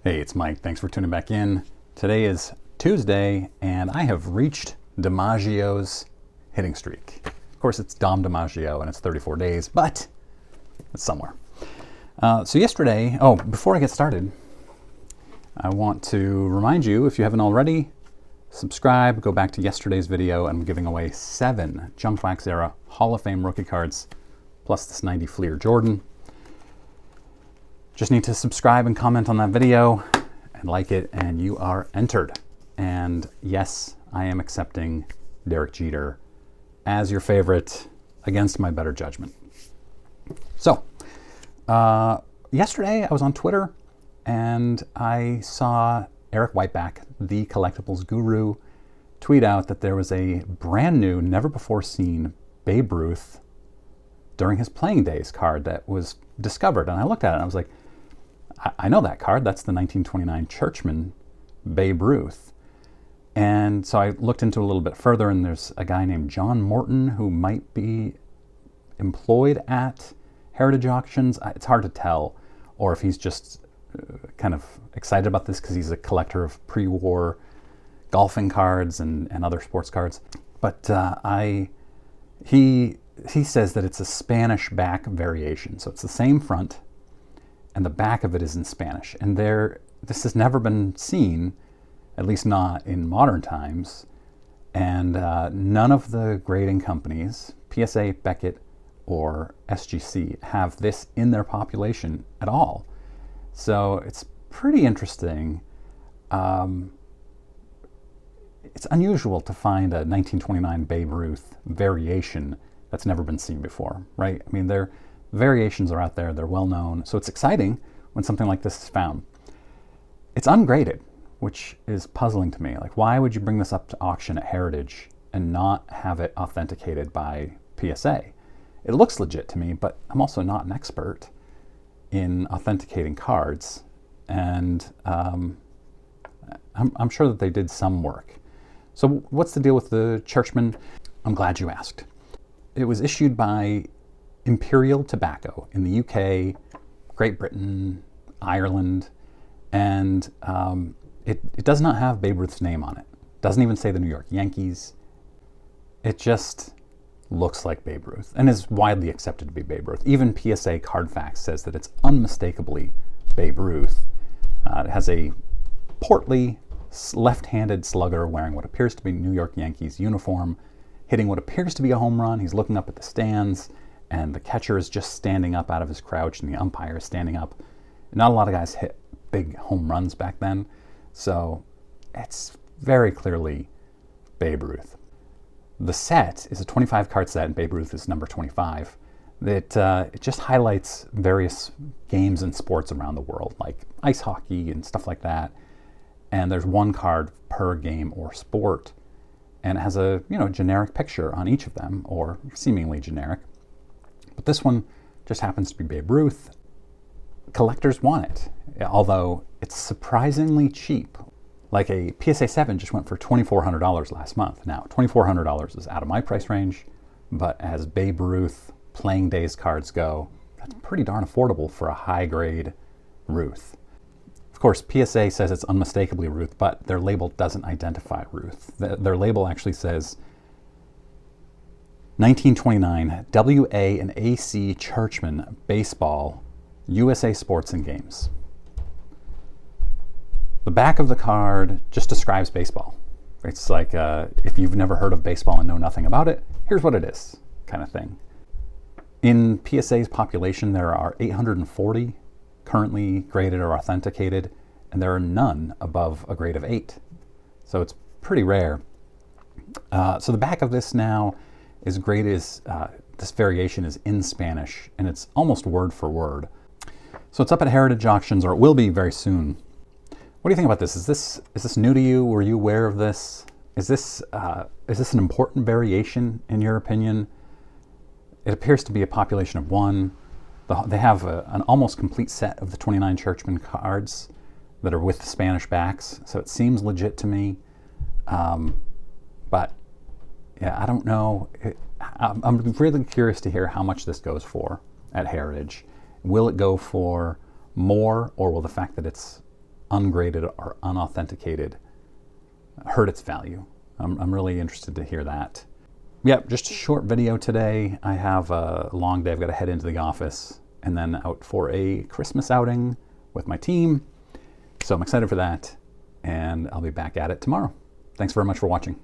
Hey, it's Mike. Thanks for tuning back in. Today is Tuesday, and I have reached DiMaggio's hitting streak. Of course, it's Dom DiMaggio, and it's 34 days, but it's somewhere. So yesterday, before I get started, I want to remind you, if you haven't already, subscribe, go back to yesterday's video. I'm giving away 7 Junk Wax era Hall of Fame rookie cards, plus this 90 Fleer Jordan. Just need to subscribe and comment on that video and like it, and you are entered. And yes, I am accepting Derek Jeter as your favorite against my better judgment. So, yesterday I was on Twitter and I saw Eric Whiteback, the collectibles guru, tweet out that there was a brand new, never before seen Babe Ruth during his playing days card that was discovered. And I looked at it and I was like, I know that card. That's the 1929 Churchman Babe Ruth. And so I looked into it a little bit further, and there's a guy named John Morton who might be employed at Heritage Auctions. It's hard to tell, or if he's just kind of excited about this because he's a collector of pre-war golfing cards and other sports cards. But he says that it's a Spanish back variation. So it's the same front, and the back of it is in Spanish. And this has never been seen, at least not in modern times. And none of the grading companies, PSA, Beckett, or SGC, have this in their population at all. So it's pretty interesting. It's unusual to find a 1929 Babe Ruth variation that's never been seen before, right? I mean, their variations are out there, they're well known, so it's exciting when something like this is found. It's ungraded, which is puzzling to me. Like, why would you bring this up to auction at Heritage and not have it authenticated by PSA? It looks legit to me, but I'm also not an expert in authenticating cards, and I'm sure that they did some work. So what's the deal with the Churchman? I'm glad you asked. It was issued by Imperial Tobacco in the UK, Great Britain, Ireland, and it does not have Babe Ruth's name on it. Doesn't even say the New York Yankees. It just looks like Babe Ruth and is widely accepted to be Babe Ruth. Even PSA Card Facts says that it's unmistakably Babe Ruth. It has a portly, left-handed slugger wearing what appears to be New York Yankees uniform, hitting what appears to be a home run. He's looking up at the stands, and the catcher is just standing up out of his crouch, and the umpire is standing up. Not a lot of guys hit big home runs back then, so it's very clearly Babe Ruth. The set is a 25-card set, and Babe Ruth is number 25. It just highlights various games and sports around the world, like ice hockey and stuff like that. And there's one card per game or sport, and it has a generic picture on each of them, or seemingly generic. But this one just happens to be Babe Ruth. Collectors want it, although it's surprisingly cheap. Like a PSA 7 just went for $2,400 last month. Now, $2,400 is out of my price range, but as Babe Ruth playing days cards go, that's pretty darn affordable for a high-grade Ruth. Of course, PSA says it's unmistakably Ruth, but their label doesn't identify Ruth. Their label actually says 1929 WA and AC Churchman Baseball, USA Sports and Games. The back of the card just describes baseball. It's like, if you've never heard of baseball and know nothing about it, here's what it is, kind of thing. In PSA's population, there are 840 currently graded or authenticated, and there are none above a grade of 8. So it's pretty rare. So the back of this now is graded as, this variation is in Spanish, and it's almost word for word. So it's up at Heritage Auctions, or it will be very soon. What do you think about this? Is this new to you? Were you aware of this? Is this an important variation in your opinion? It appears to be a population of 1. They have an almost complete set of the 29 Churchman cards that are with the Spanish backs, so it seems legit to me. But yeah, I don't know. I'm really curious to hear how much this goes for at Heritage. Will it go for more, or will the fact that it's ungraded or unauthenticated hurt its value? I'm really interested to hear that. Yep, just a short video today. I have a long day. I've got to head into the office and then out for a Christmas outing with my team. So I'm excited for that, and I'll be back at it tomorrow. Thanks very much for watching.